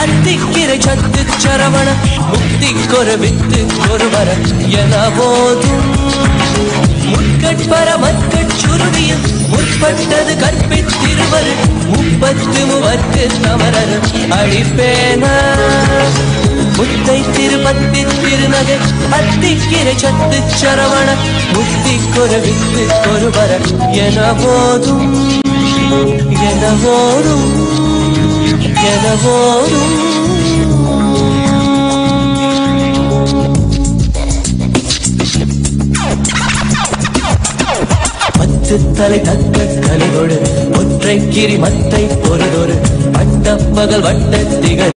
அத்திக்கிரை சத்து சரவண முக்திக்கொரு வித்துக்கொரு வர என போதும் முற்கட்பர மற்கச்சுருவியும் முற்பட்டது கற்பித்திருவர் 33 தமரர் அழிப்பேன முத்தை திருப்பத்தி திருநகை அத்திக்கிரை சத்து சரவண முக்திக்கொரு வித்துக்கொரு வர என போதும் என போதும் என போதும் தலை தக்க கலைகொடு ஒற்றை கிரி மத்தை பொருளொரு வட்ட பகல் வட்ட திகழ்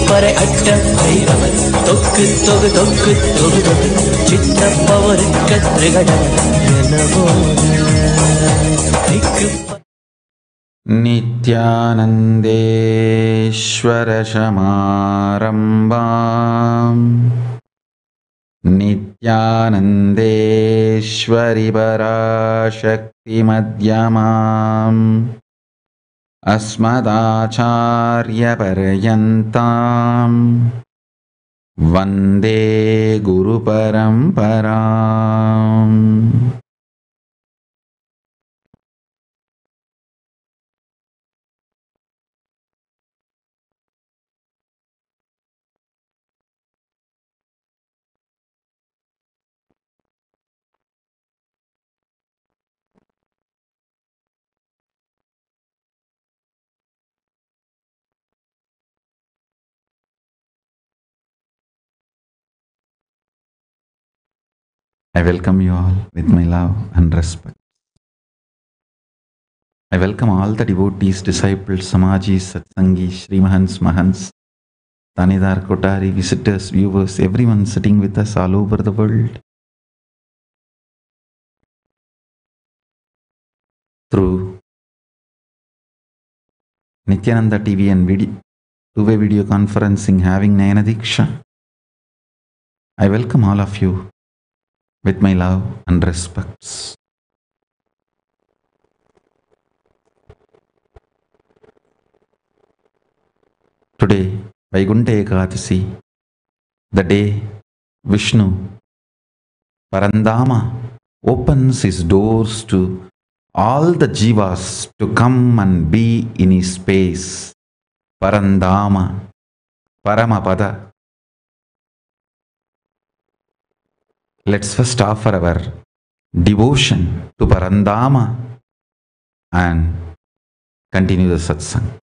பறை அட்ட பைரவர் தொக்கு தொகு தொக்கு தொகு தொகு சித்தப்பவருக்க திரிகட நித்யானந்தேஸ்வர சமாரம்பாம் நித்யானந்தேஸ்வரி பராசக்தி மத்யமாம் अस्मदाचार्य पर्यन्तां वन्दे गुरु परम्पराम् I welcome you all with my love and respect. I welcome all the devotees, disciples, Samajis, Satsangis, Srimahans, Mahants, Tanidar, Kotari, visitors, viewers, everyone sitting with us all over the world. Through Nithyananda TV and two-way video conferencing having Nayana Diksha, I welcome all of you with my love and respects. Today, Vaikunta Ekadasi, the day Vishnu, Parandama, opens his doors to all the jivas to come and be in his space. Parandama, Paramapada. Let's first offer our devotion to Parandama and continue the satsang.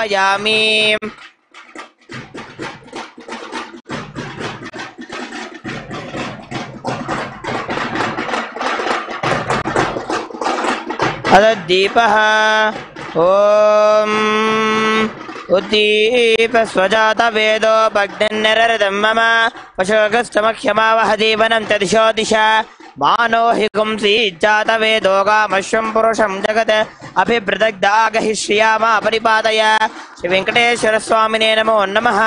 स्थापयामि। अदीपः ॐ उद्दीप स्वजात वेदो भग्निर्निरृतं मम पशुगस्तमख्यमावह जीवनं च दिशो दिशा मानो हि गुंसि जात वेदो गामश्वं पुरुषं जगत् अभिप्रदग्धागहि श्रियामा परिपादय। श्री वेंकटेश्वर स्वामिने नमो नमः।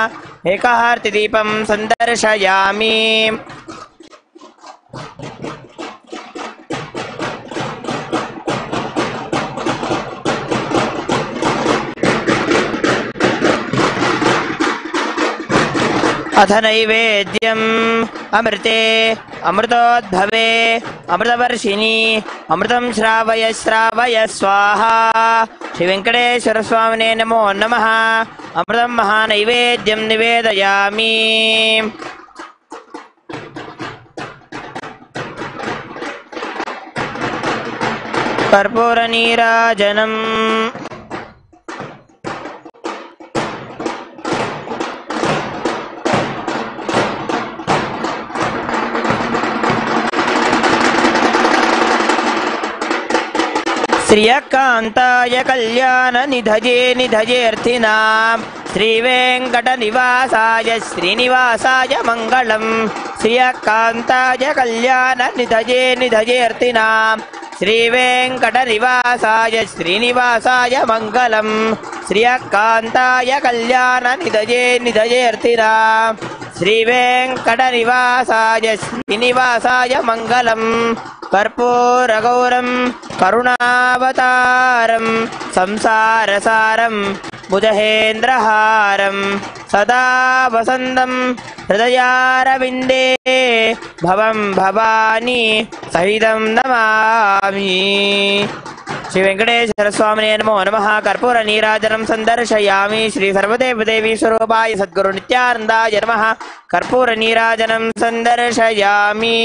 एकाहार्तिदीपं सन्दर्शयामि। अथ नैवेद्यम् अमृते अमृतोद्भवे अमृतवर्षिणी अमृतं श्रावय श्रावय स्वाहा। श्री वेंकटेश्वर स्वामिने नमो नमः। अमृतं महानैवेद्यं निवेदयामि। कर्पूरनीराजनम् श्रियकान्ताय कल्याण निधये निधयेऽर्थिनां श्रीवेङ्कटनिवासाय श्रीनिवासाय मङ्गलम्। श्रियकान्ताय कल्याण निधये निधयेऽर्थिनां श्रीवेङ्कटनिवासाय श्रीनिवासाय मङ्गलम्। श्रियकान्ताय कल्याण निधये निधयेऽर्थिनां श्रीवेङ्कटनिवासाय श्रीनिवासाय मङ्गलम्। कर्पूरगौरं करुणावतारं संसारसारं बुधहेन्द्रहारं सदा वसन्तं हृदयारविन्दे भवं भवानी सहितं नमामि। श्री वेंकटेश्वर स्वामिने नमो नमः। कर्पूर नीराजनं संदर्शयामि। श्री सर्वदेवदेवी स्वरूपाय सद्गुरु नित्यानन्दाय नमः। कर्पूर नीराजनं संदर्शयामि।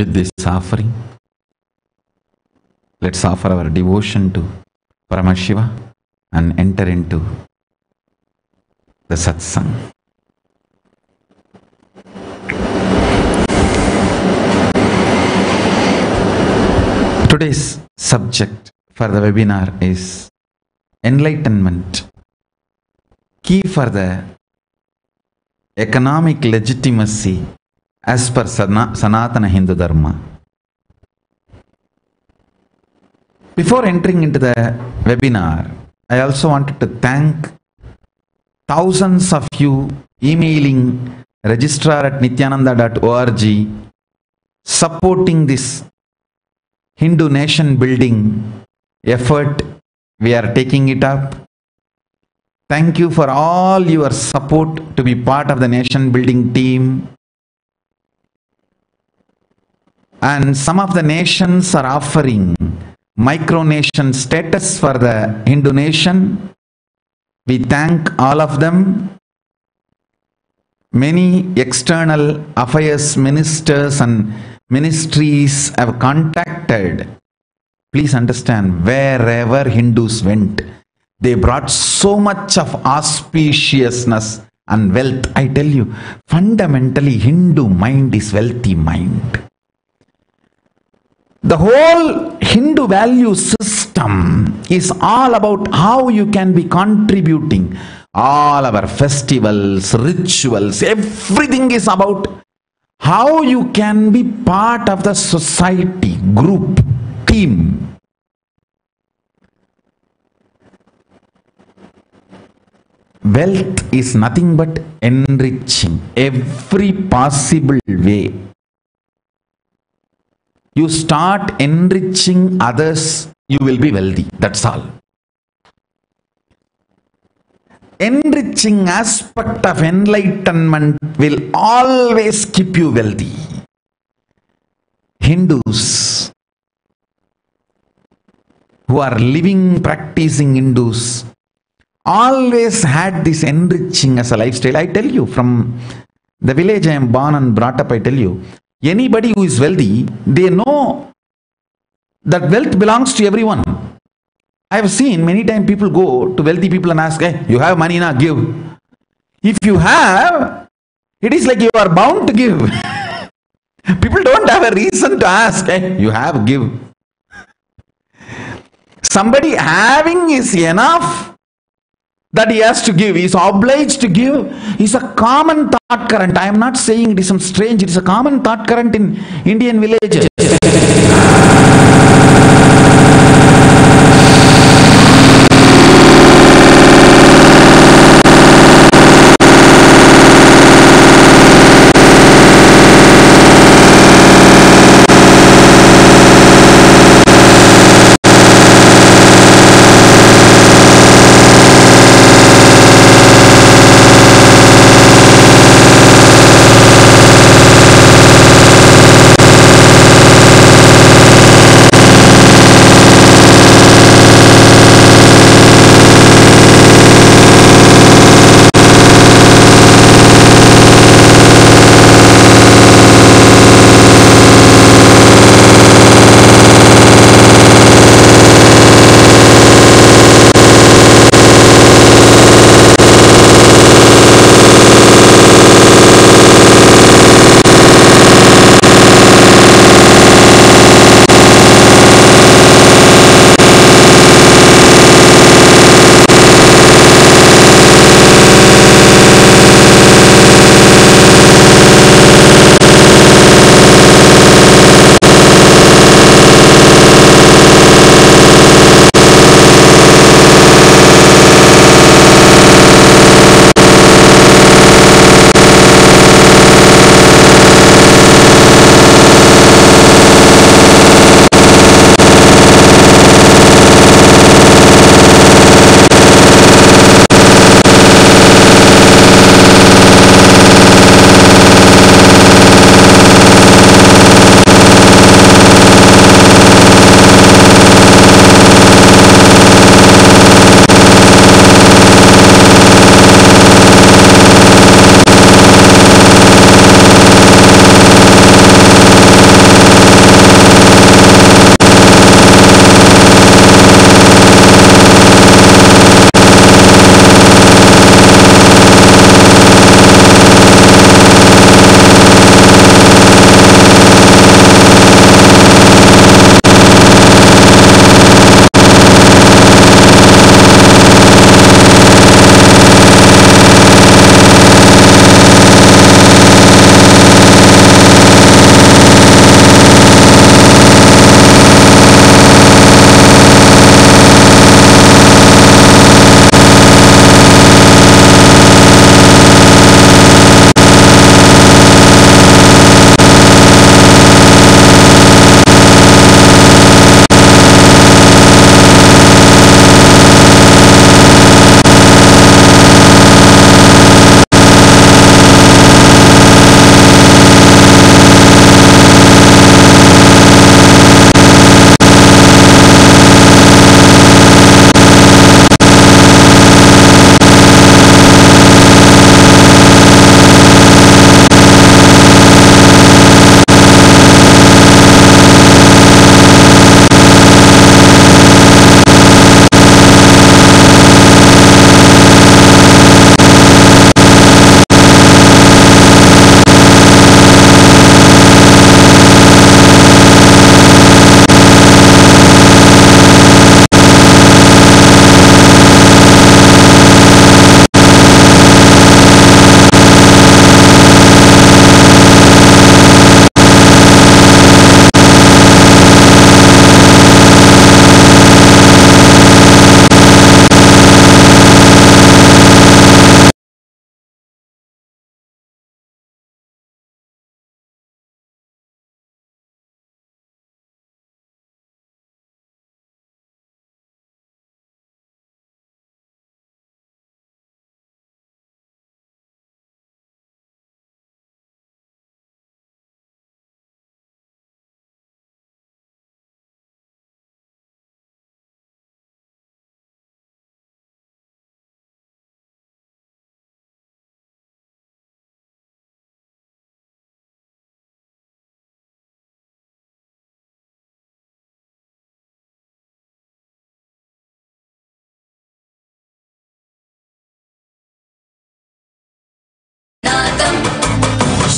With this offering, let's offer our devotion to Paramashiva and enter into the satsang. Today's subject for the webinar is enlightenment, key for the economic legitimacy as per Sanatana Hindu Dharma. Before entering into the webinar, I also wanted to thank thousands of you emailing registrar@nithyananda.org supporting this Hindu nation building effort. We are taking it up. Thank you for all your support to be part of the nation building team. And some of the nations are offering micronation status for the Hindu nation. We thank all of them. Many external affairs ministers and ministries have contacted. Please understand, wherever Hindus went, they brought so much of auspiciousness and wealth. I tell you, fundamentally Hindu mind is wealthy mind. The whole Hindu value system is all about how you can be contributing, All our festivals, rituals, everything is about how you can be part of the society, group, team. Wealth is nothing but enriching every possible way. You start enriching others, you will be wealthy. That's all. Enriching aspect of enlightenment will always keep you wealthy. Hindus who are living, practicing Hindus always had this enriching as a lifestyle. I tell you, from the village I am born and brought up, I tell you, anybody who is wealthy, they know that wealth belongs to everyone. I have seen many times people go to wealthy people and ask, hey, you have money now, give. If you have, it is like you are bound to give. People don't have a reason to ask, hey, you have, give. Somebody having is enough that he has to give, he is obliged to give, is a common thought current. I am not saying it is some strange, it is a common thought current in Indian villages.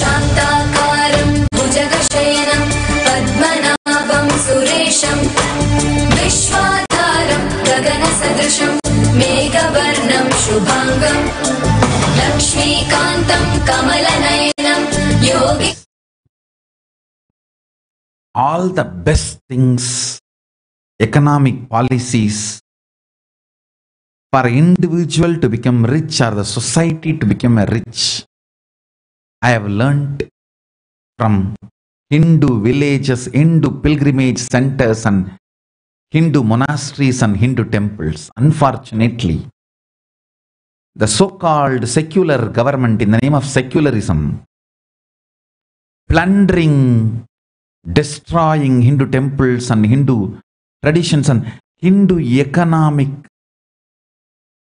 शान्ताकारं भुजगशयनं पद्मनाभं सुरेशं विश्वाधारं गगनसदृशं मेघवर्णं शुभाङ्गं लक्ष्मीकान्तं कमलनयनं योगी. All the best things, economic policies for individual to become rich or the society to become a rich, I have learnt from Hindu villages, Hindu pilgrimage centers and Hindu monasteries and Hindu temples. Unfortunately, the so-called secular government in the name of secularism, plundering, destroying Hindu temples and Hindu traditions and Hindu economic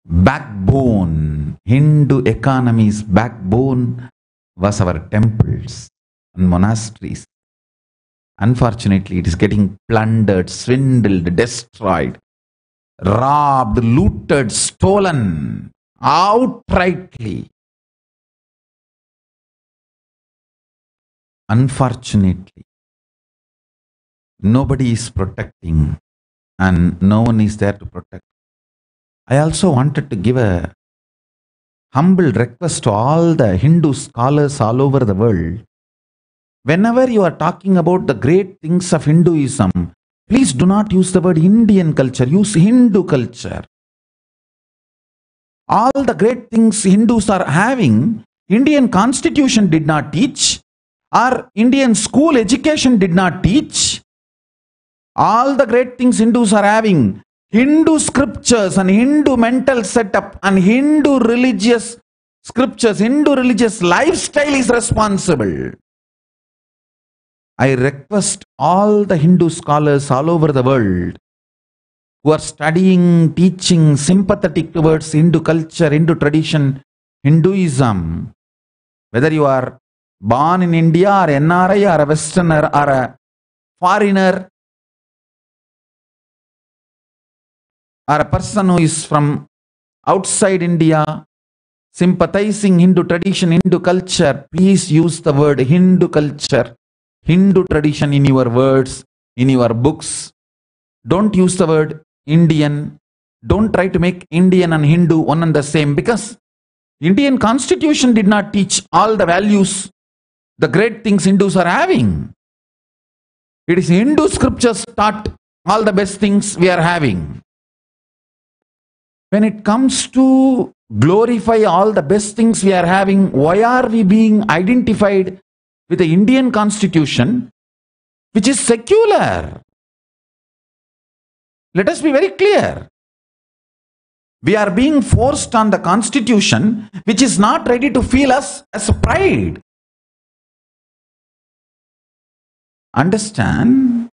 backbone. Hindu economy's backbone was our temples and monasteries. Unfortunately, it is getting plundered, swindled, destroyed, robbed, looted, stolen outrightly. Unfortunately, nobody is protecting and no one is there to protect. I also wanted to give a humble request to all the Hindu scholars all over the world. Whenever you are talking about the great things of Hinduism, please do not use the word Indian culture, use Hindu culture. All the great things Hindus are having, Indian constitution did not teach, or Indian school education did not teach. All the great things Hindus are having, Hindu scriptures and Hindu mental setup and Hindu religious scriptures, Hindu religious lifestyle is responsible. I request all the Hindu scholars all over the world who are studying, teaching, sympathetic towards Hindu culture, Hindu tradition, Hinduism, whether you are born in India or NRI or a Westerner or a foreigner, or a person who is from outside India, sympathizing Hindu tradition, Hindu culture, please use the word Hindu culture, Hindu tradition in your words, in your books. Don't use the word Indian. Don't try to make Indian and Hindu one and the same, because Indian constitution did not teach all the values, the great things Hindus are having. It is Hindu scriptures taught all the best things we are having. When it comes to glorify all the best things we are having, why are we being identified with the Indian constitution, which is secular? Let us be very clear. We are being forced on the constitution, which is not ready to feel us as a pride. Understand?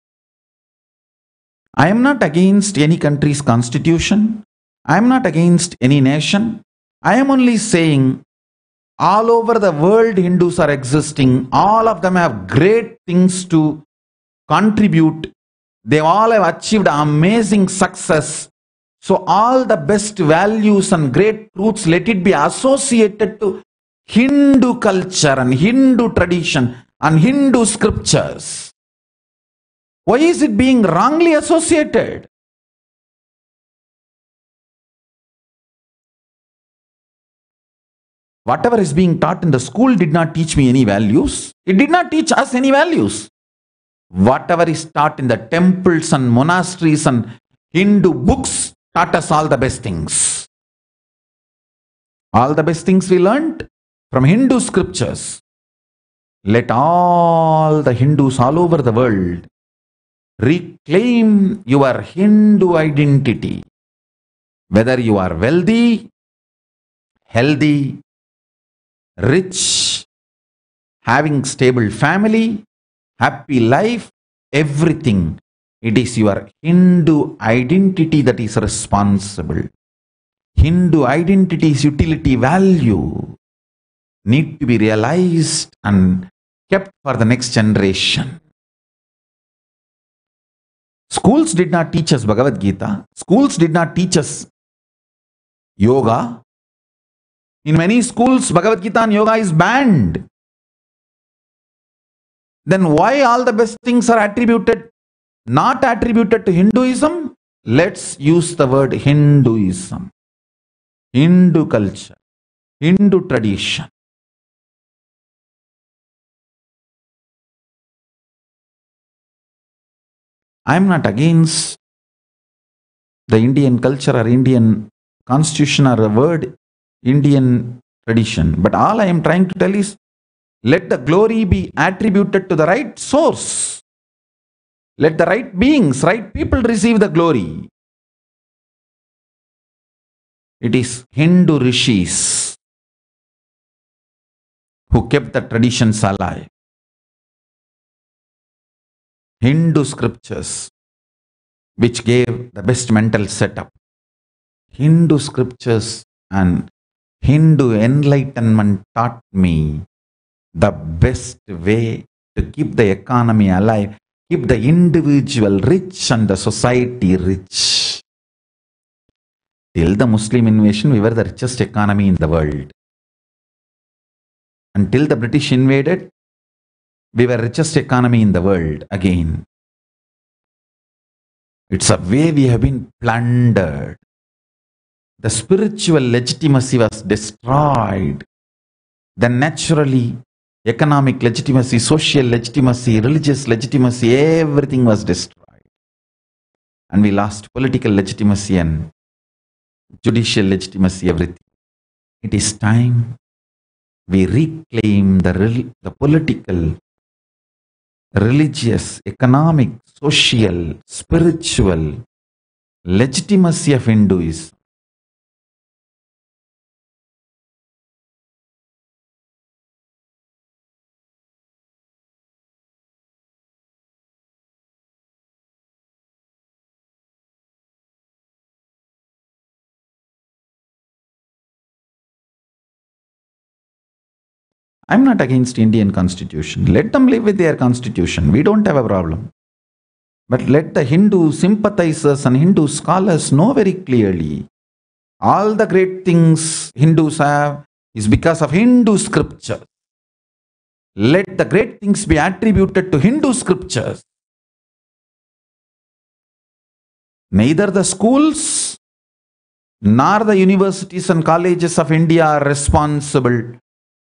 I am not against any country's constitution. I am not against any nation. I am only saying all over the world Hindus are existing. All of them have great things to contribute. They all have achieved amazing success. So all the best values and great truths, let it be associated to Hindu culture and Hindu tradition and Hindu scriptures. Why is it being wrongly associated? Whatever is being taught in the school did not teach me any values. It did not teach us any values. Whatever is taught in the temples and monasteries and Hindu books taught us all the best things. All the best things we learned from Hindu scriptures. Let all the Hindus all over the world reclaim your Hindu identity. Whether you are wealthy, healthy, rich, having stable family, happy life, everything. It is your Hindu identity that is responsible. Hindu identity's utility value need to be realized and kept for the next generation. Schools did not teach us Bhagavad Gita. Schools did not teach us yoga. In many schools, Bhagavad Gita and yoga is banned. Then why all the best things are not attributed to Hinduism? Let's use the word Hinduism. Hindu culture, Hindu tradition. I am not against the Indian culture or Indian constitution or a word Indian tradition. But all I am trying to tell is, let the glory be attributed to the right source. Let the right beings, right people receive the glory. It is Hindu rishis who kept the traditions alive. Hindu scriptures which gave the best mental setup. Hindu scriptures and Hindu enlightenment taught me the best way to keep the economy alive, keep the individual rich and the society rich. Till the Muslim invasion, we were the richest economy in the world. Until the British invaded, we were richest economy in the world again. It's a way we have been plundered. The spiritual legitimacy was destroyed. Then naturally, economic legitimacy, social legitimacy, religious legitimacy, everything was destroyed. And we lost political legitimacy and judicial legitimacy, everything. It is time we reclaim the political, religious, economic, social, spiritual legitimacy of Hinduism. I'm not against Indian constitution. Let them live with their constitution. We don't have a problem. But let the Hindu sympathizers and Hindu scholars know very clearly, all the great things Hindus have is because of Hindu scriptures. Let the great things be attributed to Hindu scriptures. Neither the schools nor the universities and colleges of India are responsible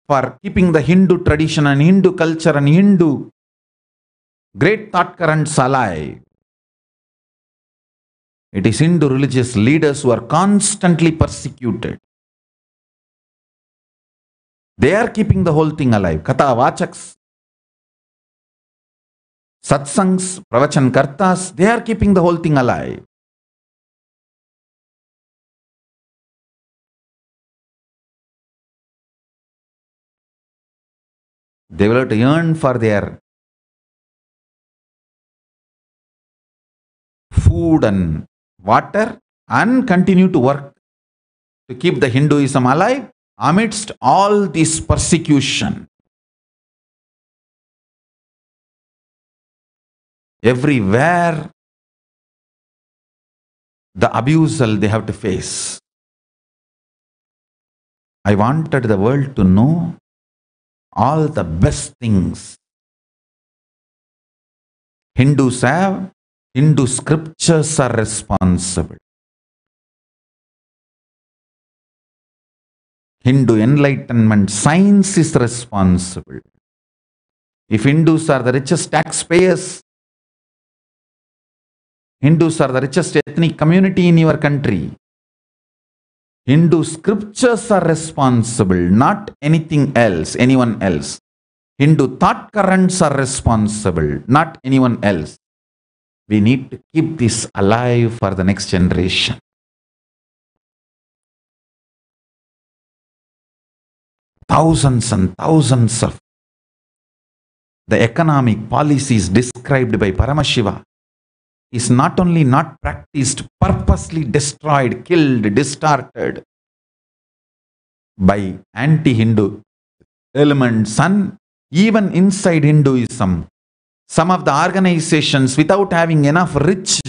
for keeping the Hindu tradition and Hindu culture and Hindu great thought currents alive. It is Hindu religious leaders who are constantly persecuted. They are keeping the whole thing alive. Katha Vachaks, Satsangs, Pravachan Kartas, they are keeping the whole thing alive. They will have to yearn for their food and water and continue to work to keep the Hinduism alive amidst all this persecution. Everywhere the abusal they have to face. I wanted the world to know all the best things Hindus have. Hindu scriptures are responsible. Hindu enlightenment science is responsible. If Hindus are the richest taxpayers, Hindus are the richest ethnic community in your country, Hindu scriptures are responsible, not anything else, anyone else. Hindu thought currents are responsible, not anyone else. We need to keep this alive for the next generation. Thousands and thousands of the economic policies described by Paramashiva is not only not practiced, purposely destroyed, killed, distorted by anti-Hindu elements, and even inside Hinduism, some of the organizations, without having enough rich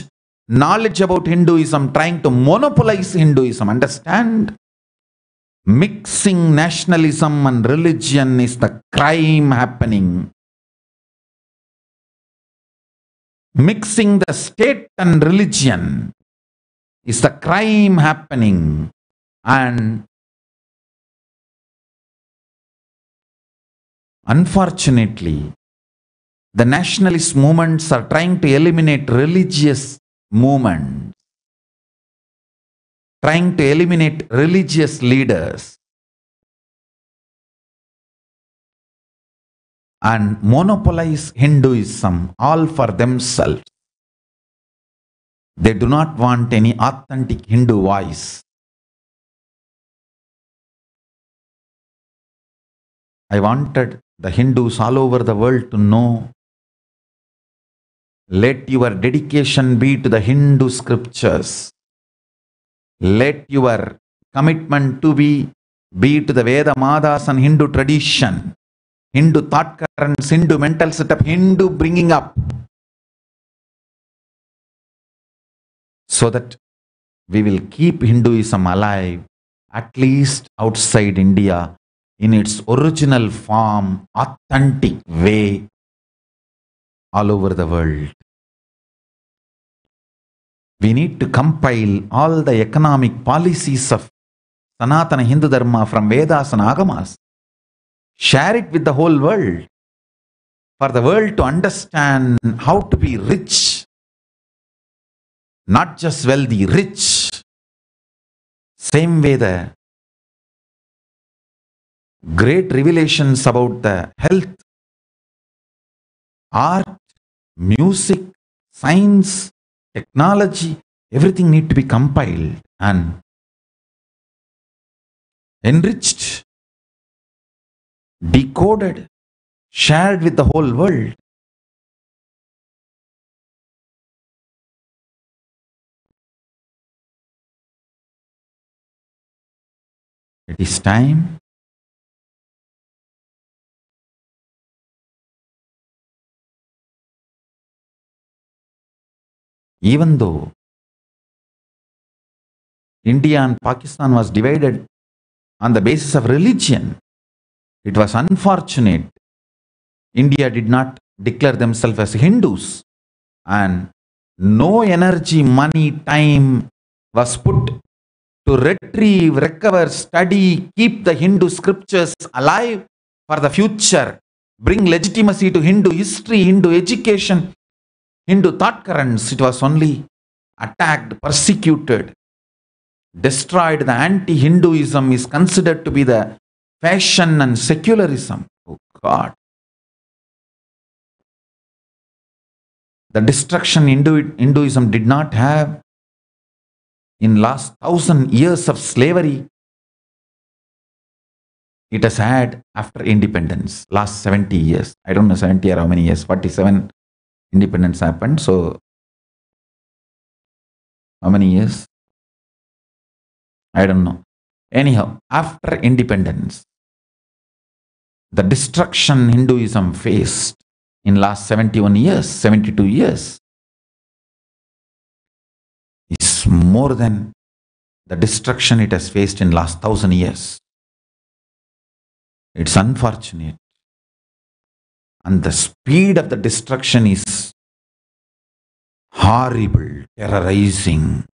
knowledge about Hinduism, trying to monopolize Hinduism. Understand? Mixing nationalism and religion is the crime happening. Mixing the state and religion is the crime happening, and unfortunately, the nationalist movements are trying to eliminate religious movements, trying to eliminate religious leaders, and monopolize Hinduism all for themselves. They do not want any authentic Hindu voice. I wanted the Hindus all over the world to know, let your dedication be to the Hindu scriptures. Let your commitment to be to the Veda Madas and Hindu tradition, Hindu thought currents, Hindu mental setup, Hindu bringing up, so that we will keep Hinduism alive, at least outside India, in its original form, authentic way, all over the world. We need to compile all the economic policies of Sanatana Hindu Dharma from Vedas and Agamas. Share it with the whole world, for the world to understand how to be rich, not just wealthy, rich. Same way the great revelations about the health, art, music, science, technology, everything need to be compiled and enriched, decoded, shared with the whole world. It is time even though India and Pakistan was divided on the basis of religion, it was unfortunate India did not declare themselves as Hindus, and no energy, money, time was put to retrieve, recover, study, keep the Hindu scriptures alive for the future, bring legitimacy to Hindu history, Hindu education, Hindu thought currents. It was only attacked, persecuted, destroyed. The anti-Hinduism is considered to be the fashion and secularism. Oh God. The destruction Hinduism did not have in last 1,000 years of slavery, it has had after independence, last 70 years. I don't know 70 or how many years, 47 independence happened. So how many years? I don't know. Anyhow, after independence, the destruction Hinduism faced in last 71 years, 72 years is more than the destruction it has faced in last 1,000 years. It's unfortunate. And the speed of the destruction is horrible, terrorizing.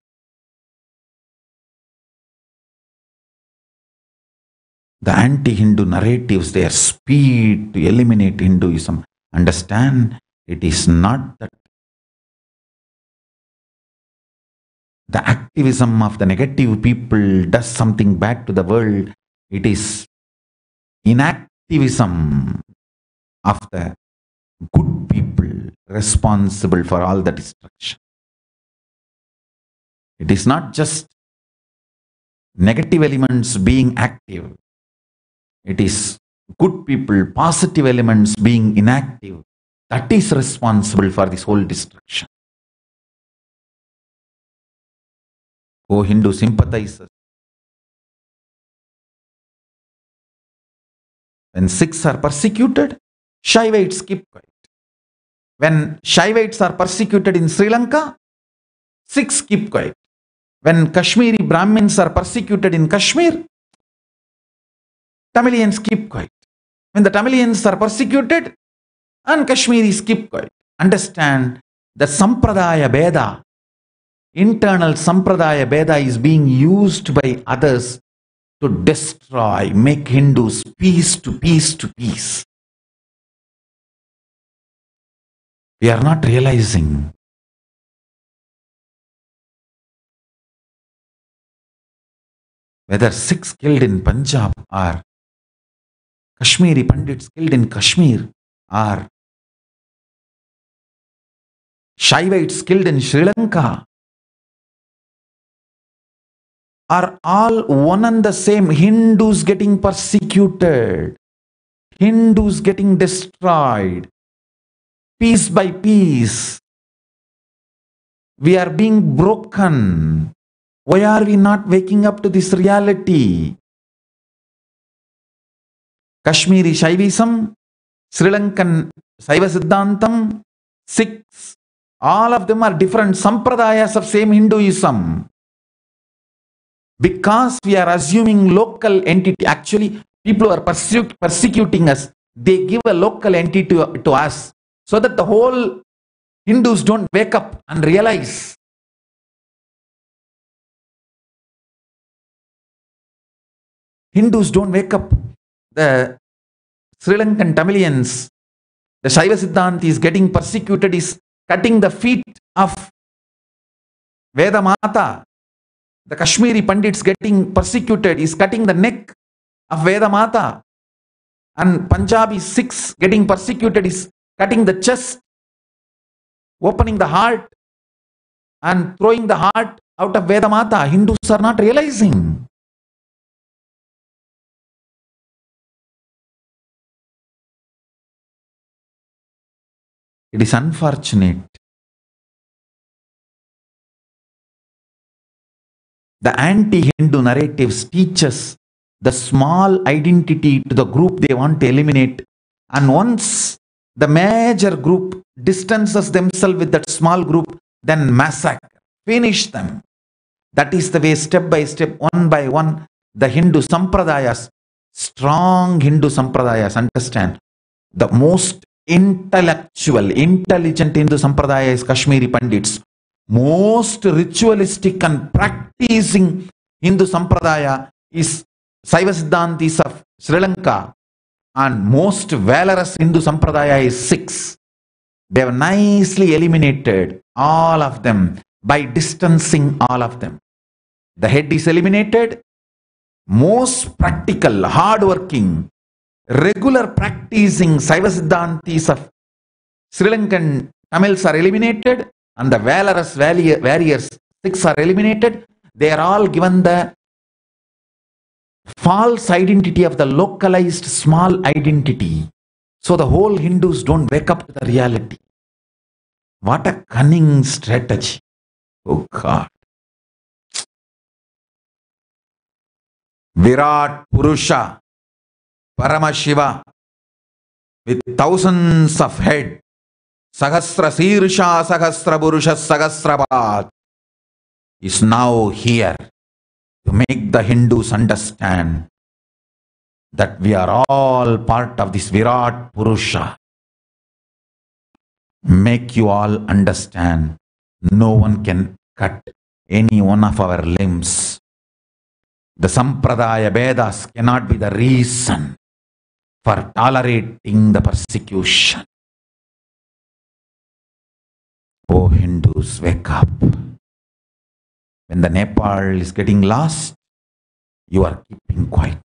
The anti-Hindu narratives, their speed to eliminate Hinduism. Understand, it is not that the activism of the negative people does something bad to the world. It is inactivism of the good people responsible for all the destruction. It is not just negative elements being active. It is good people, positive elements being inactive. That is responsible for this whole destruction. Oh Hindu sympathizers, when Sikhs are persecuted, Shaivites keep quiet. When Shaivites are persecuted in Sri Lanka, Sikhs keep quiet. When Kashmiri Brahmins are persecuted in Kashmir, Tamilians keep quiet. When the Tamilians are persecuted, and Kashmiris keep quiet. Understand, The Sampradaya Beda, internal Sampradaya Beda is being used by others to destroy, make Hindus piece to piece to piece. We are not realizing. Whether Sikhs killed in Punjab or Kashmiri Pandits killed in Kashmir or Shaivites killed in Sri Lanka are all one and the same. Hindus getting persecuted, Hindus getting destroyed, piece by piece. We are being broken. Why are we not waking up to this reality? Kashmiri Shaivism, Sri Lankan Saiva Siddhantam, Sikhs, all of them are different sampradayas of same Hinduism. Because we are assuming local entity, actually people are persecuting us, they give a local entity to us so that the whole Hindus don't wake up and realize. Hindus don't wake up. The Sri Lankan Tamilians, the Shaiva Siddhanti is getting persecuted, is cutting the feet of Veda Mata. The Kashmiri Pandits getting persecuted is cutting the neck of Veda Mata. And Punjabi Sikhs getting persecuted is cutting the chest, opening the heart and throwing the heart out of Veda Mata. Hindus are not realizing. It is unfortunate. The anti-Hindu narratives teach us the small identity to the group they want to eliminate. And once the major group distances themselves with that small group, then massacre, finish them. That is the way, step by step, one by one, the Hindu Sampradayas, strong Hindu Sampradayas, understand. The most intellectual, intelligent Hindu Sampradaya is Kashmiri Pandits. Most ritualistic and practicing Hindu Sampradaya is Saiva Siddhantis of Sri Lanka. And most valorous Hindu Sampradaya is Sikhs. They have nicely eliminated all of them by distancing all of them. The head is eliminated. Most practical, hard-working, regular practicing Saiva Siddhantis of Sri Lankan Tamils are eliminated, and the valorous warriors, Sikhs, are eliminated. They are all given the false identity of the localized small identity. So the whole Hindus don't wake up to the reality. What a cunning strategy. Oh God. Virat Purusha, Paramashiva, with thousands of head, Sahasra Sirsha, Sahasra Purusha, Sahasrabad, is now here to make the Hindus understand that we are all part of this Virat Purusha. Make you all understand no one can cut any one of our limbs. The Sampradaya Vedas cannot be the reason for tolerating the persecution. Oh Hindus, wake up. When the Nepal is getting lost, you are keeping quiet.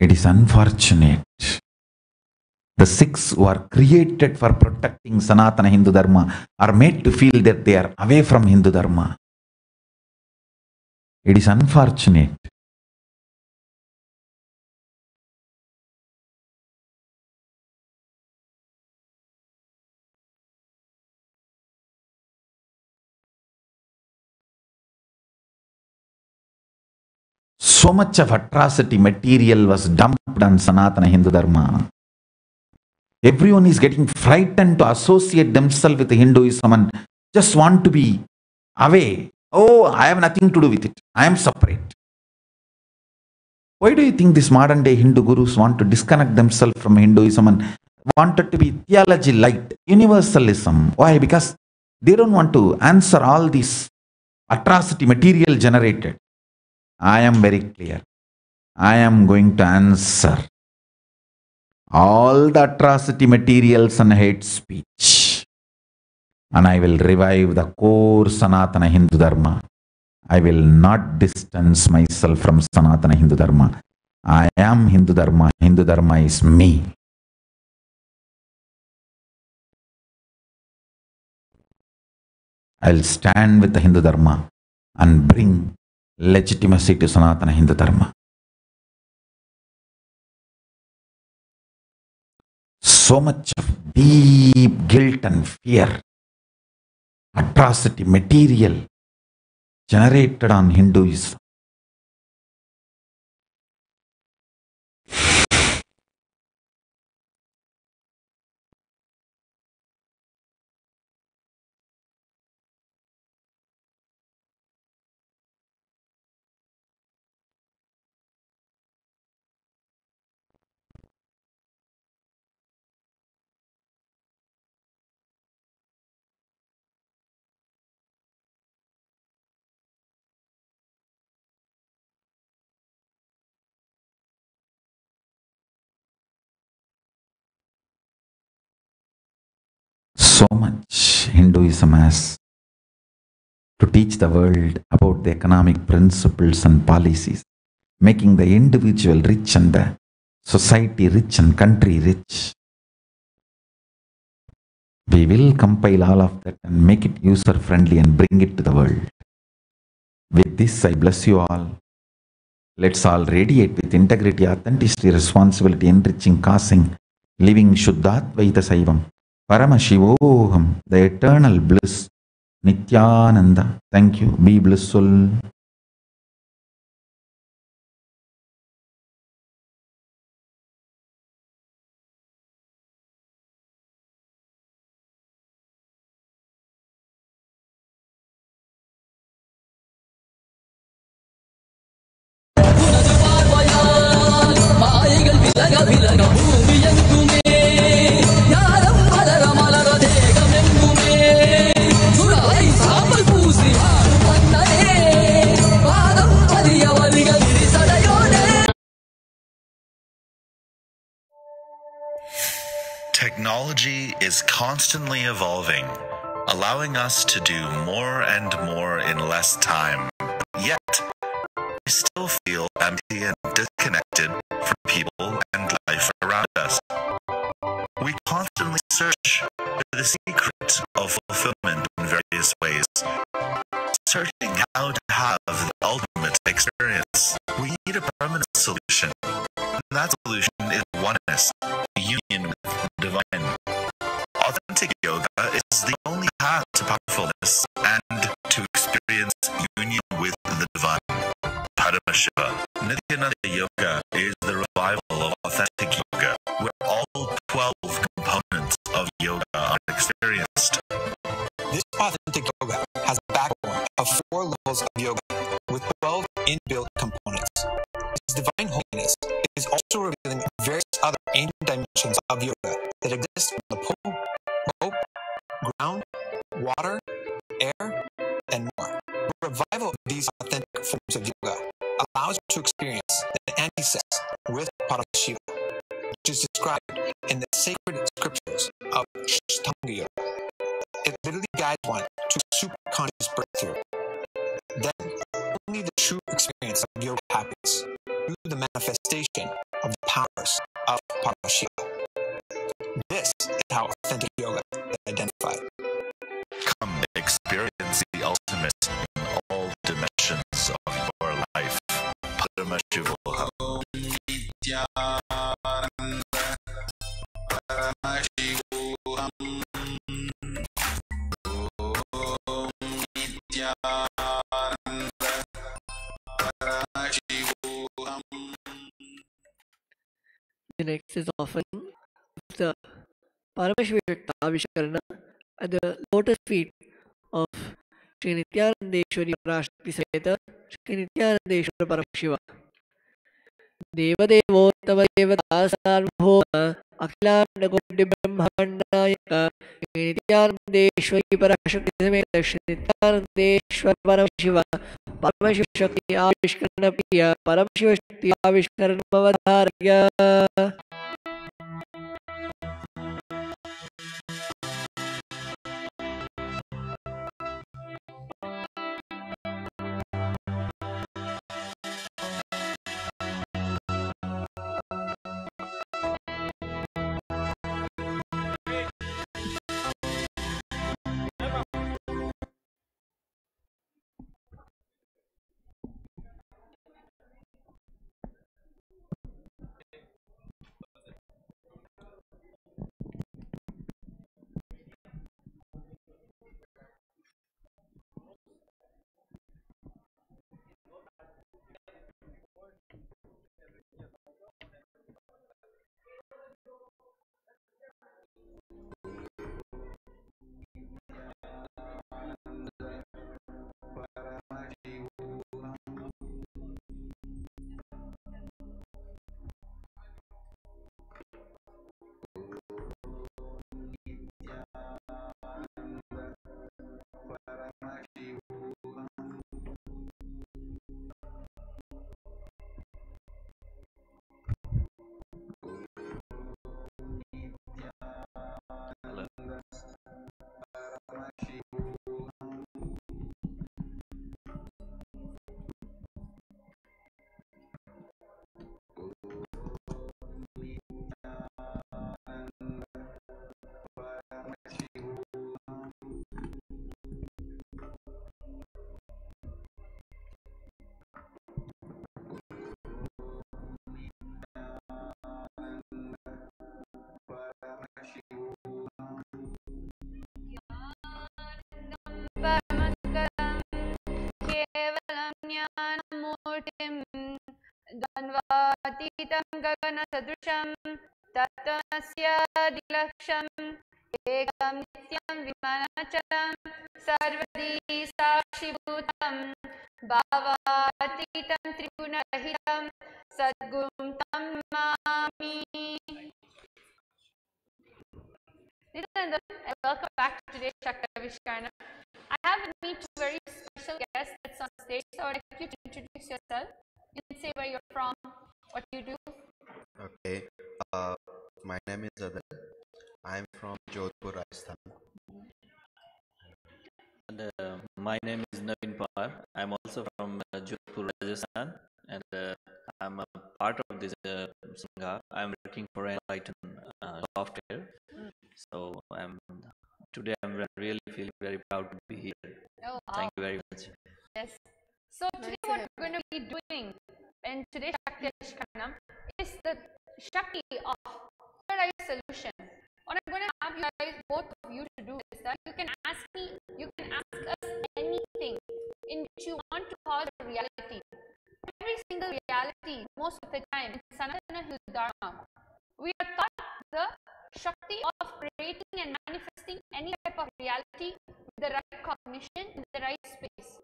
It is unfortunate. The Sikhs who are created for protecting Sanatana Hindu Dharma are made to feel that they are away from Hindu Dharma. It is unfortunate. So much of atrocity material was dumped on Sanatana Hindu Dharma. Everyone is getting frightened to associate themselves with Hinduism and just want to be away. Oh, I have nothing to do with it. I am separate. Why do you think these modern day Hindu gurus want to disconnect themselves from Hinduism and wanted to be theology light, universalism? Why? Because they don't want to answer all these atrocity material generated. I am very clear. I am going to answer all the atrocity materials and hate speech. And I will revive the core Sanatana Hindu Dharma. I will not distance myself from Sanatana Hindu Dharma. I am Hindu Dharma. Hindu Dharma is me. I'll stand with the Hindu Dharma and bring legitimacy to Sanatana Hindu Dharma. So much of deep guilt and fear, atrocity material generated on Hinduism. So much Hinduism has to teach the world about the economic principles and policies, making the individual rich and the society rich and country rich. We will compile all of that and make it user friendly and bring it to the world. With this, I bless you all. Let's all radiate with integrity, authenticity, responsibility, enriching, causing, living Shuddhatvaita Saivam. Paramashivoham, the eternal bliss. Nithyananda. Thank you. Be blissful. Technology is constantly evolving, allowing us to do more and more in less time. Yet, we still feel empty and disconnected from people and life around us. We constantly search for the secret of fulfillment in various ways, searching how to have the ultimate experience. We need a permanent solution, and that solution is oneness, union with the divine. Authentic yoga is the only path to powerfulness and to experience union with the divine. Paramashivam. Nithyananda yoga is the revival of authentic yoga, where all 12 components of yoga are experienced. This authentic yoga has a backbone of 4 levels of yoga with 12 inbuilt components. His divine holiness is also revealing various other ancient dimensions of yoga that exist on the pole, rope, ground, water, air, and more. The revival of these authentic forms of yoga allows you to experience the anti-sects with Paramashivam, which is described in the sacred scriptures of Ashtanga yoga. It literally guides one to superconscious breakthrough. Then, only the true experience of yoga happens through the manifestation of the powers of Paramashivam. This is how authentic yoga is identified. Come experience the ultimate in all dimensions of your life. Paramashivoham. The next is often the Paramashivoham at the lotus feet of Sri Nithyanandeshwari Parashakti Sameta Sri Nithyanandeshwara Paramashiva Devadevottama Devadasarvabhauma Akhilanda Brahmandayaka Sri Nithyanandeshwari Parashakti Sameta Sri Nithyanandeshwara Paramashiva Paramashiva Shakti Avishkarana Priya Paramashiva Shakti Avishkarana Avadharya. द्वन्द्वातीतं गगनसदृशं तत्त्वस्यादिलक्ष्यम् एकं नित्यं विमलचलं सर्वदी साक्षिभूतं भावातीतं त्रिगुणरहितं सद्गुरुं तं Namami. Nithyananda, welcome back to today's Shakti. I have with me two very special guests that's on stage, so I'd like you to introduce yourself and say where you're from, what you do. Okay, my name is Adel. I'm from Jodhpur, Rajasthan. And my name is Naveen Par. I'm also from Jodhpur, Rajasthan, and I'm a part of this Sangha. I'm working for Enlighten Software. So today I'm really feeling very proud to be here. Oh, wow. Thank you very much. Yes. So today what we're going to be doing in today's Shakti Ashkanam is the Shakti of third eye solution. What I'm going to have you guys, both of you, to do is that you can ask us anything in which you want to cause a reality. Every single reality, most of the time, in Sanatana Dharma, we are taught the Shakti of creating and manifesting any type of reality with the right cognition in the right space.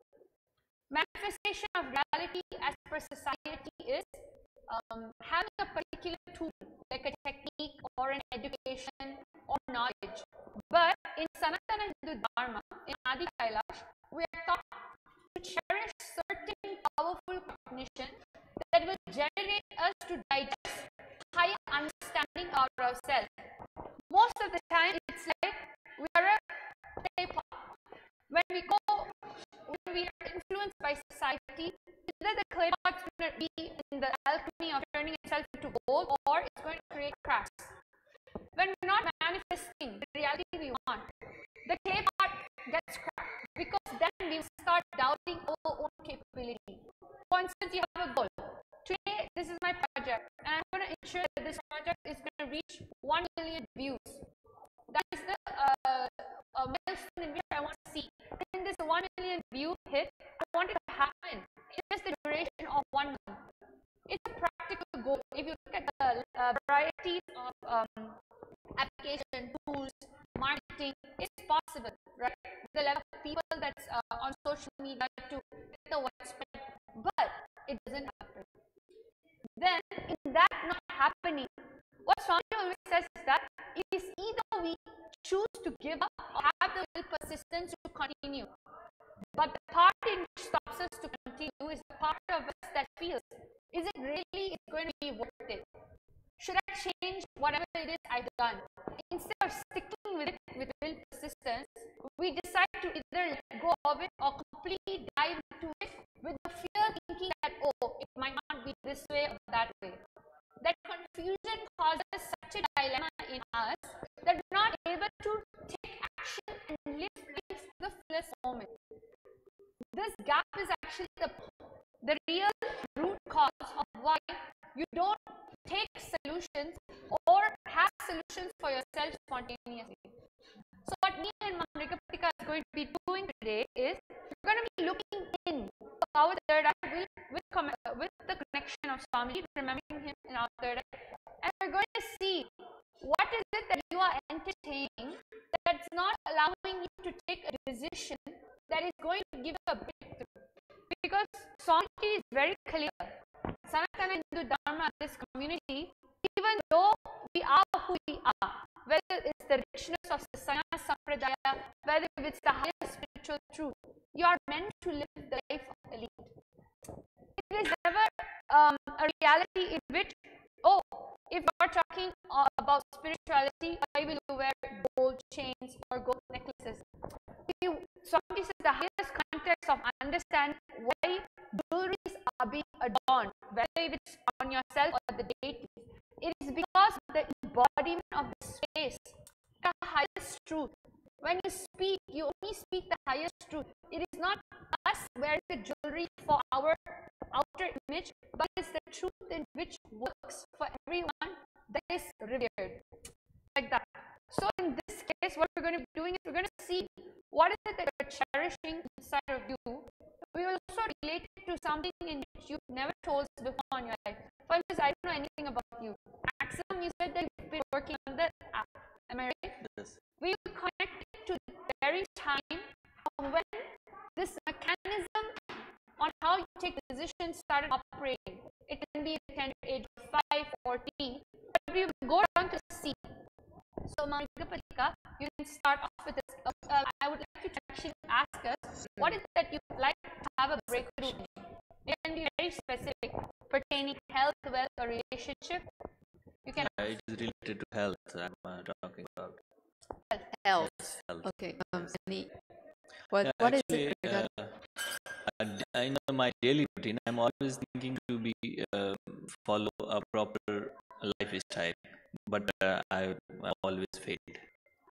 Manifestation of reality as per society is having a particular tool like a technique or an education or knowledge. But in Sanatana Hindu Dharma, in Adi Kailash, we are taught to cherish certain powerful cognition that will generate us to digest higher understanding of ourselves. Most of the time, it's like we are a clay pot. When we are influenced by society, either the clay pot is going to be in the alchemy of turning itself into gold, or it's going to create cracks. When we're not manifesting the reality we want, the clay pot gets cracked, because then we start doubting our own capability. For instance, you have a goal. Today, this is my project, and I'm going to ensure that this project is going to reach 1 million views. That is the milestone in which I want to see. When this 1 million view hit, I want it to happen in just the duration of 1 month. It's a practical goal. If you look at the varieties of application tools that's on social media to get the widespread, but it doesn't happen. Then, in that not happening, what Swami always says is that it is either we choose to give up or have the will persistence to continue. But the part in which stops us to continue is the part of us that feels, is it really going to be worth it? Should I change whatever it is I've done? Instead of sticking with it with will persistence, we decide to either let go of it or completely dive into it with the fear thinking that, oh, it might not be this way or that way. That confusion causes such a dilemma in us that we're not able to take action and live life to the fullest moment. This gap is actually the real root cause of why you don't take solutions or have solutions for yourself spontaneously. So what me and Maharikapatika is going to be doing today is we're going to be looking in our third eye with the connection of Swami, remembering him in our third eye, and we're going to see what is it that you are entertaining that's not allowing you to take a decision that is going to give you a breakthrough. Because Swami is very clear. Sanatana Hindu Dharma, this community, even though we are who we are, whether it's the richness of the Sanatana Sampradaya, whether it's the highest spiritual truth, you are meant to live the life of elite. It is never a reality in which, oh, if you're talking about spirituality, I will wear gold chains or gold necklaces. Swami says the highest context of understanding why jewelries are being adorned, whether it's on yourself or the deities, it is because of the embodiment of the space, the highest truth. When you speak, you only speak the highest truth. It is not us wearing the jewelry for our outer image, but it's the truth in which works for everyone that is revered. Like that. So in this case, what we're going to be doing is we're going to see what is it that you're cherishing inside of you. We will also relate it to something in which you've never told us before in your life. For instance, I don't know anything about you. Maximum, you said that you've been working on the app. Am I right? Yes. We will connect it to the very time of when this mechanism on how you take decisions started operating. It can be at the tender age of 5, 14, but we will go down to C. So, Marikapatika, you can start off with this. I would like you to actually ask us, what is it that you would like to have a breakthrough in? It can be very specific, pertaining to health, wealth, or relationship. You can. It is related to health. I'm talking about Health. health. Okay. What is it? In my daily routine, I'm always thinking to be follow a proper lifestyle, but I always fail.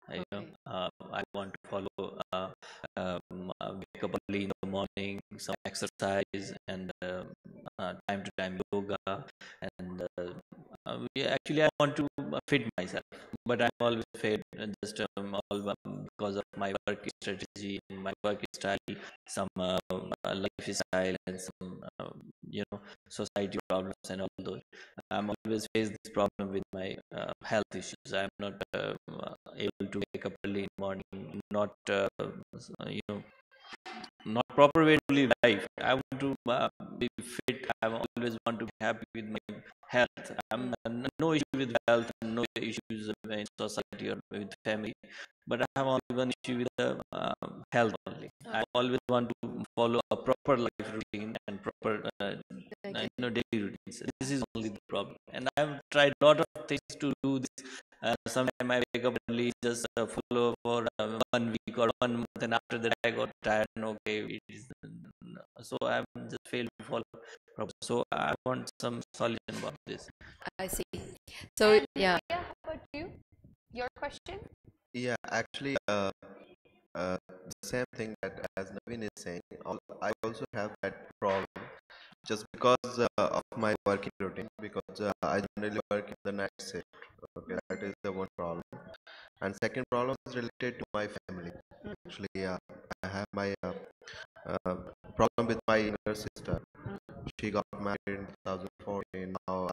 I want to follow wake up early in the morning, some exercise, and time to time yoga, and I want to fit myself, but I'm always failed just all because of my work strategy and my work style, some lifestyle and some society problems and all those. I'm always face this problem with my health issues. I'm not able to wake up early in the morning, not not proper way to live life. I want to be fit. I always want to be happy with my health. I'm no issue with health, no issues in society or with family, but I have only one issue with health only. I always want to follow a proper life routine and proper daily routines. This is only the problem, and I have tried a lot of things to do this. Sometimes I wake up early, just follow for 1 week or 1 month, and after that I got tired and okay, so I'm just failed to follow proper. So I want some solution about this. I see. So yeah. How about you? Your question? Yeah, actually, the same thing that as Naveen is saying, I also have that problem just because of my working routine, because I generally work in the night shift. Okay, that is the one problem. And second problem is related to my family. Actually, I have my problem with my younger sister. She got married in 2014. Now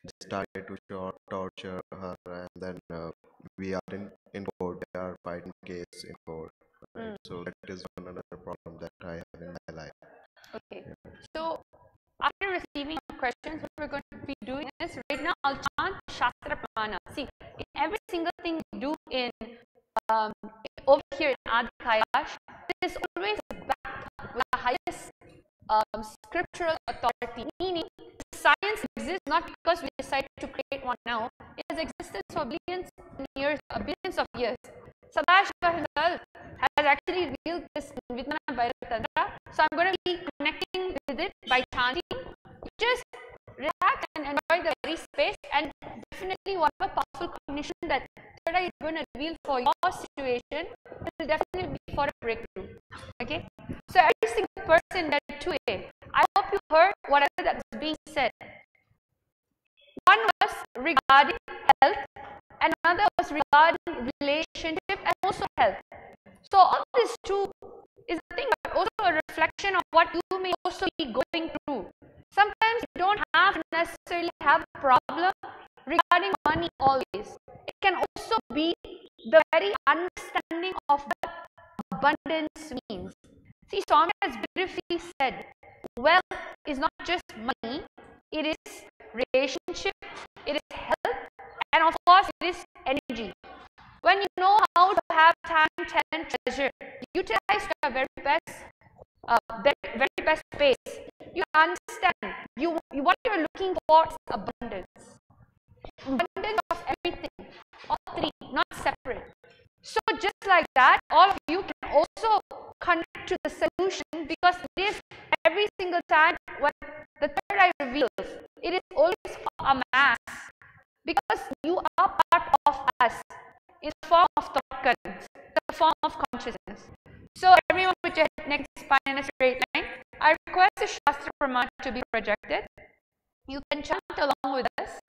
they started to torture her, and then we are in court. They are fighting case in court. Right? So that is one questions, what we're going to be doing is, right now I'll chant Shastra Pramana. See, in every single thing we do in over here in Adi Kailash, there is always backed up with the highest scriptural authority, meaning science exists not because we decided to create one now. It has existed for billions of years. Sadashiva himself has actually revealed this in Vidmana Bhairatantra. So I'm going to be connecting with it by chanting. Just relax and enjoy the very space, and definitely whatever powerful cognition that third eye is going to reveal for your situation will definitely be for a breakthrough. Okay? So every single person that 2A, I hope you heard whatever that was being said. One was regarding health, another was regarding relationship and also health. So all these two is nothing but also a reflection of what you may also be going through. Sometimes you don't have to necessarily have a problem regarding money always. It can also be the very understanding of what abundance means. See, Swami has beautifully said, wealth is not just money, it is relationship, it is health, and of course it is energy. When you know how to have time, talent, treasure, utilize your very best space, you understand what you're looking for is abundance. Abundance of everything, all three, not separate. So just like that, all of you can also connect to the solution, because it is every single time when the third eye reveals, it is always for a mass, because you are part of us in the form of thought currents, the form of consciousness. So everyone put your head next to spine in a straight line. I request the Shastra Pramana to be projected. You can chant along with us.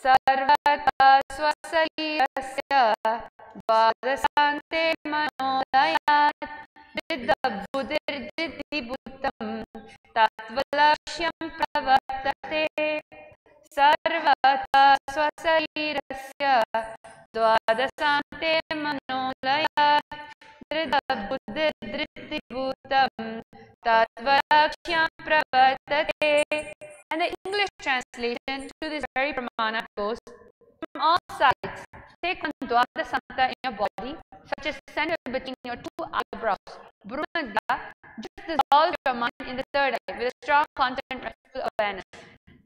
Sarvata swasarirasya dvadasante manodayat viddha buddhirjiti bhuttam tatvalashyam pravartate. Sarvata swasarirasya dvadasante manodayat viddha buddhirjiti bhuttam tatvalashyam pravartate. And the English translation to this very pramana goes, from all sides, take one Dwadasanta in your body, such as the center between your two eyebrows. Brumadya, just dissolve your mind in the third eye with a strong content awareness.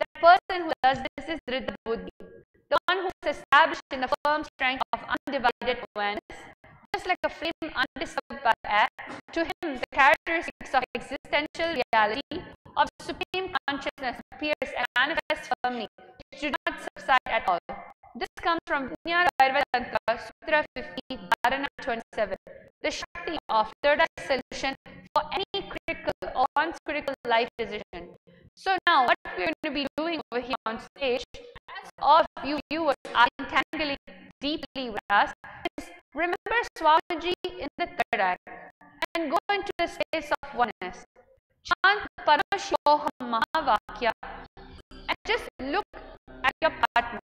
The person who does this is Dhrida Buddhi, the one who is established in the firm strength of undivided awareness. Just like a flame undisturbed by air, to him the characteristics of existential reality of supreme consciousness appears and manifests firmly, which do not subside at all. This comes from Vijnana Bhairatantra, Sutra 50, Dharana 27. The Shakti of third eye solution for any critical or uncritical life decision. So now what we are going to be doing over here on stage, as all of you viewers are entangling deeply with us, is remember Swamiji in the third eye and go into the space of oneness. Chant Paramashivoham Mahavakya and just look at your partner.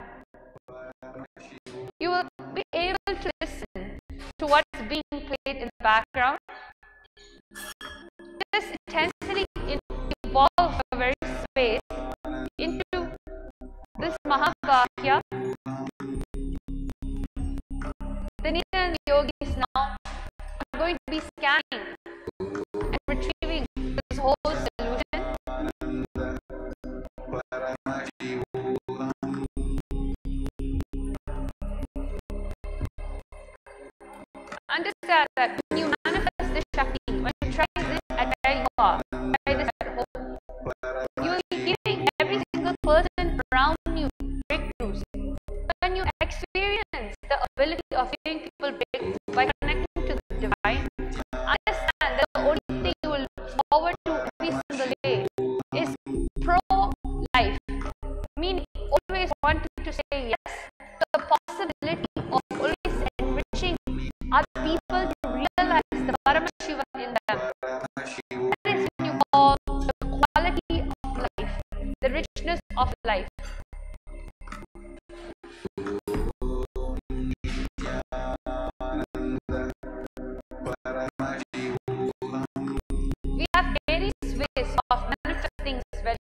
You will be able to listen to what is being played in the background. This intensity evolves a very space into this Mahavakya. The Nithyananda yogis now are going to be scanning and retrieving this whole solution. Understand that when you manifest this Shakti, when you try this at where you are, try this at home, you will be giving every single person around you breakthroughs. When you experience the ability of giving people breakthroughs by connecting to the divine, understand that the only thing you will look forward to every single day is pro-life, meaning always wanting to say yes to the possibility of always enriching other people to realize the Paramashivam in them. That is when you call the quality of life, the richness of life. We have various ways of manifesting this very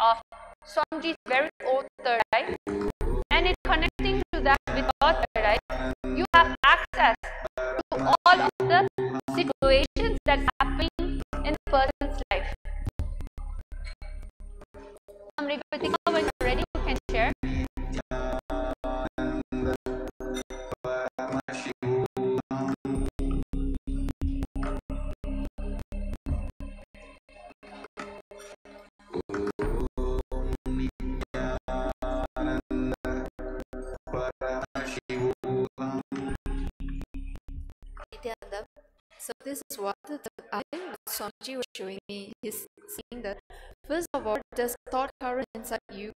of Swamiji's very old third eye, and in connecting to that with your third eye, you have access to all of the situations that happen in a person's life. Ritika, when you're ready, you can share. Nithyananda. So this is what I think Swamiji was showing me. He's saying that first of all, there's thought current inside you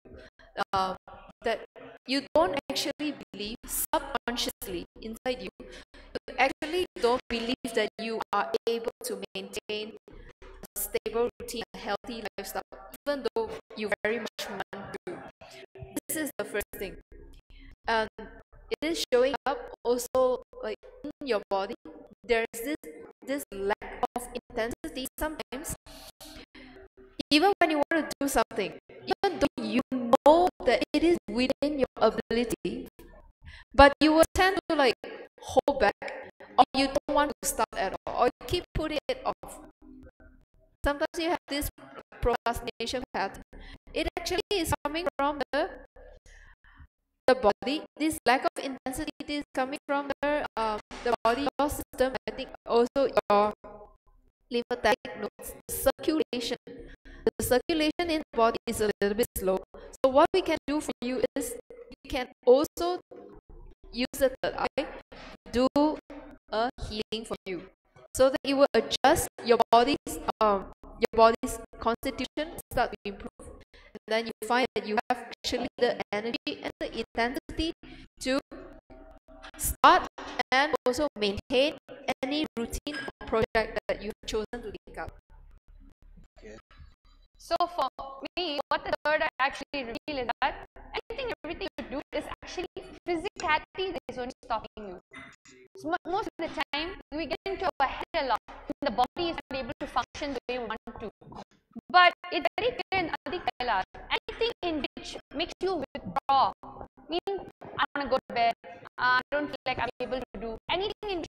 that you don't actually believe subconsciously inside you. You actually don't believe that you are able to maintain a stable routine, a healthy lifestyle, even though you very much want to. This is the first thing. And it is showing up also like in your body. There is this lack of intensity sometimes. Even when you want to do something, even though you know that it is within your ability, but you will tend to like hold back, or you don't want to start at all, or you keep putting it off. Sometimes you have this procrastination pattern. It actually is coming from the body. This lack of intensity is coming from the body, your system. I think also your lymphatic nodes, circulation. The circulation in the body is a little bit slow. So what we can do for you is you can also use the third eye to do a healing for you, so that it will adjust your body's constitution, start to improve, and then you find that you have actually the energy and the intensity to start and also maintain any routine or project that you've chosen to take up. So for me, what the third eye actually reveals is that everything you do is actually physicality that is only stopping you. So most of the time, we get into our head a lot, and the body is not able to function the way we want to. But it's very clear in Adi Kailash, anything in which makes you withdraw, meaning I want to go to bed, I don't feel like I'm able to do anything in which